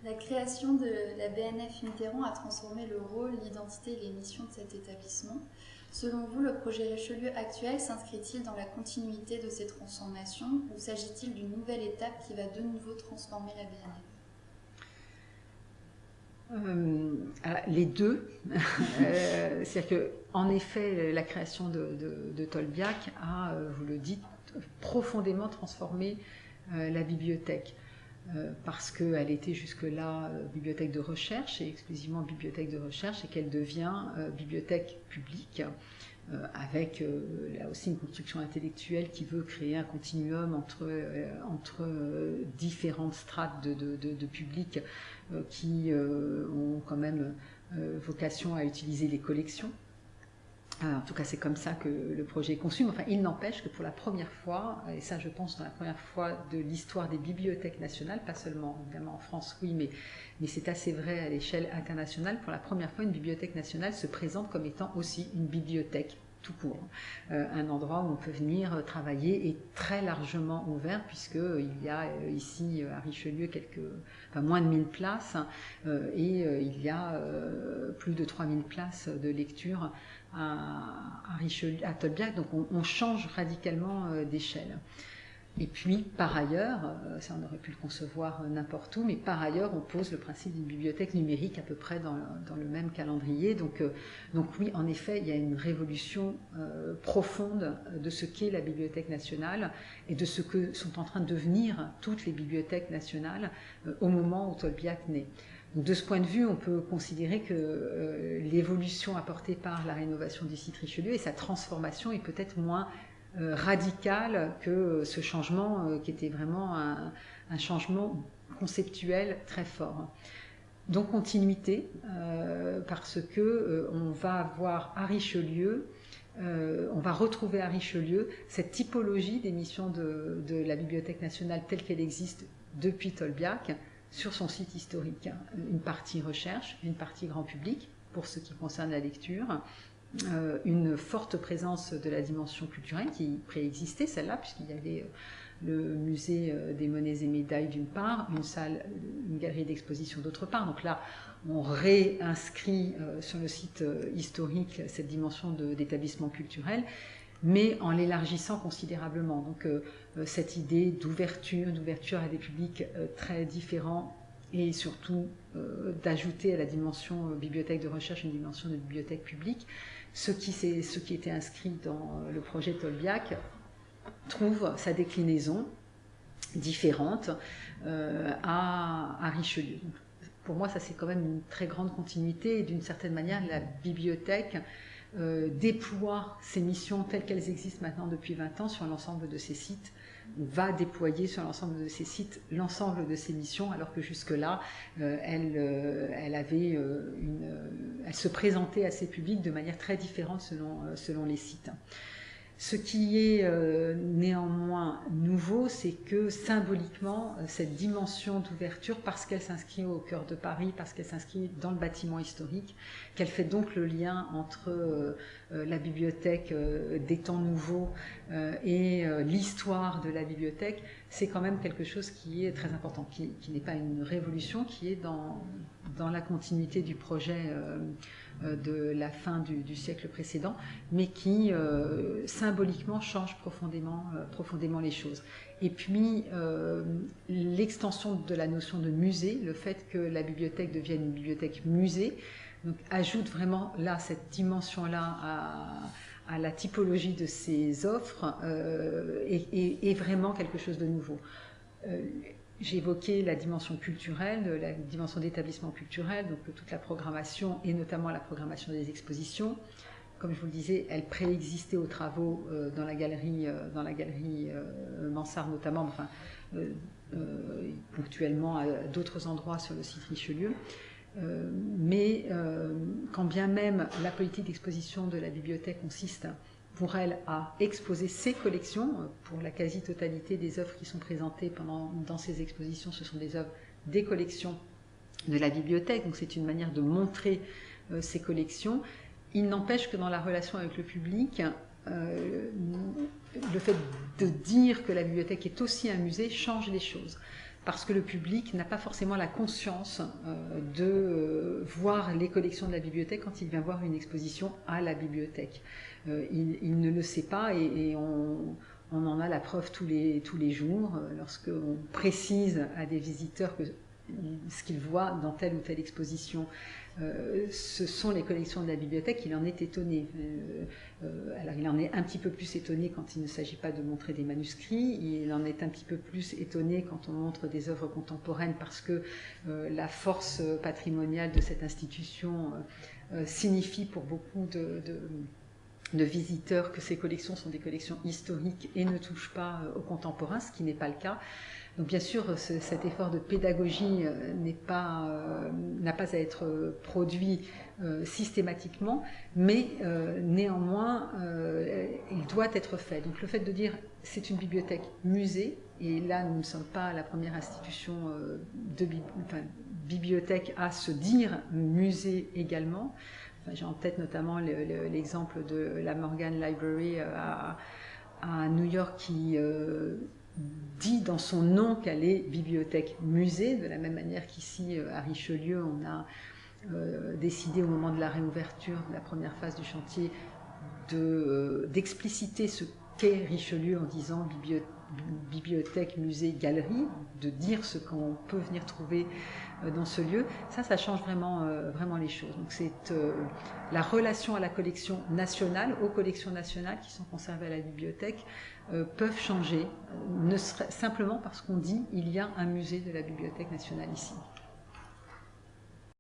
La création de la BNF Mitterrand a transformé le rôle, l'identité et les missions de cet établissement. Selon vous, le projet Richelieu actuel s'inscrit-il dans la continuité de ces transformations ou s'agit-il d'une nouvelle étape qui va de nouveau transformer la BNF? Les deux. C'est-à-dire qu'en effet, la création de Tolbiac a, vous le dites, profondément transformé la bibliothèque. Parce qu'elle était jusque-là bibliothèque de recherche et exclusivement bibliothèque de recherche et qu'elle devient bibliothèque publique avec là aussi une construction intellectuelle qui veut créer un continuum entre différentes strates de public qui ont quand même vocation à utiliser les collections. En tout cas, c'est comme ça que le projet est conçu. Mais enfin, il n'empêche que pour la première fois, et ça je pense dans la première fois de l'histoire des bibliothèques nationales, pas seulement évidemment en France, oui, mais c'est assez vrai à l'échelle internationale, pour la première fois, une bibliothèque nationale se présente comme étant aussi une bibliothèque tout court. Un endroit où on peut venir travailler et très largement ouvert, puisqu'il y a ici à Richelieu moins de 1000 places et il y a plus de 3000 places de lecture à Richelieu, à Tolbiac, donc on change radicalement d'échelle. Et puis, par ailleurs, ça on aurait pu le concevoir n'importe où, mais par ailleurs, on pose le principe d'une bibliothèque numérique à peu près dans le même calendrier. Donc oui, en effet, il y a une révolution profonde de ce qu'est la Bibliothèque nationale et de ce que sont en train de devenir toutes les bibliothèques nationales au moment où Tolbiac naît. Donc de ce point de vue, on peut considérer que l'évolution apportée par la rénovation du site Richelieu et sa transformation est peut-être moins radicale que ce changement qui était vraiment un changement conceptuel très fort. Donc continuité, parce que on va avoir à Richelieu, on va retrouver à Richelieu cette typologie des missions de la Bibliothèque nationale telle qu'elle existe depuis Tolbiac, sur son site historique. Une partie recherche, une partie grand public, pour ce qui concerne la lecture, une forte présence de la dimension culturelle qui préexistait, celle-là, puisqu'il y avait le musée des monnaies et médailles d'une part, une galerie d'exposition d'autre part. Donc là, on réinscrit sur le site historique cette dimension d'établissement culturel, mais en l'élargissant considérablement. Donc cette idée d'ouverture à des publics très différents et surtout d'ajouter à la dimension bibliothèque de recherche une dimension de bibliothèque publique, ce qui était inscrit dans le projet Tolbiac trouve sa déclinaison différente à Richelieu. Donc, pour moi, ça c'est quand même une très grande continuité et d'une certaine manière, la bibliothèque déploie ses missions telles qu'elles existent maintenant depuis 20 ans sur l'ensemble de ses sites, va déployer sur l'ensemble de ses sites l'ensemble de ses missions, alors que jusque-là, elle se présentait à ses publics de manière très différente selon les sites. Ce qui est néanmoins nouveau, c'est que symboliquement, cette dimension d'ouverture, parce qu'elle s'inscrit au cœur de Paris, parce qu'elle s'inscrit dans le bâtiment historique, qu'elle fait donc le lien entre la bibliothèque des temps nouveaux et l'histoire de la bibliothèque, c'est quand même quelque chose qui est très important, qui n'est pas une révolution, qui est dans la continuité du projet de la fin du siècle précédent, mais qui symboliquement change profondément les choses. Et puis l'extension de la notion de musée, le fait que la bibliothèque devienne une bibliothèque musée, donc, ajoute vraiment là cette dimension-là à la typologie de ces offres et vraiment quelque chose de nouveau. J'ai évoqué la dimension culturelle, la dimension d'établissement culturel, donc toute la programmation et notamment la programmation des expositions. Comme je vous le disais, elle préexistait aux travaux dans la galerie Mansart notamment, enfin ponctuellement à d'autres endroits sur le site Richelieu. Mais quand bien même la politique d'exposition de la bibliothèque consiste pour elle à exposer ses collections, pour la quasi-totalité des œuvres qui sont présentées dans ces expositions, ce sont des œuvres des collections de la bibliothèque, donc c'est une manière de montrer ces collections. Il n'empêche que dans la relation avec le public, le fait de dire que la bibliothèque est aussi un musée change les choses. parce que le public n'a pas forcément la conscience de voir les collections de la bibliothèque quand il vient voir une exposition à la bibliothèque. Il ne le sait pas et on en a la preuve tous les jours lorsqu'on précise à des visiteurs que ce qu'ils voient dans telle ou telle exposition, ce sont les collections de la bibliothèque, il en est étonné. Alors il en est un petit peu plus étonné quand il ne s'agit pas de montrer des manuscrits, il en est un petit peu plus étonné quand on montre des œuvres contemporaines parce que la force patrimoniale de cette institution signifie pour beaucoup de visiteurs que ces collections sont des collections historiques et ne touchent pas aux contemporains, ce qui n'est pas le cas. Donc bien sûr, cet effort de pédagogie n'a pas à être produit systématiquement, mais néanmoins, il doit être fait. Donc le fait de dire c'est une bibliothèque musée, et là nous ne sommes pas la première institution bibliothèque à se dire musée également. J'ai en tête notamment l'exemple de la Morgan Library à New York qui dit dans son nom qu'elle est bibliothèque musée, de la même manière qu'ici à Richelieu, on a décidé au moment de la réouverture de la première phase du chantier d'expliciter ce qu'est Richelieu en disant bibliothèque, musée, galerie, de dire ce qu'on peut venir trouver dans ce lieu. Ça change vraiment les choses. Donc c'est la relation à la collection nationale, aux collections nationales qui sont conservées à la bibliothèque, peuvent changer, simplement parce qu'on dit il y a un musée de la Bibliothèque nationale ici.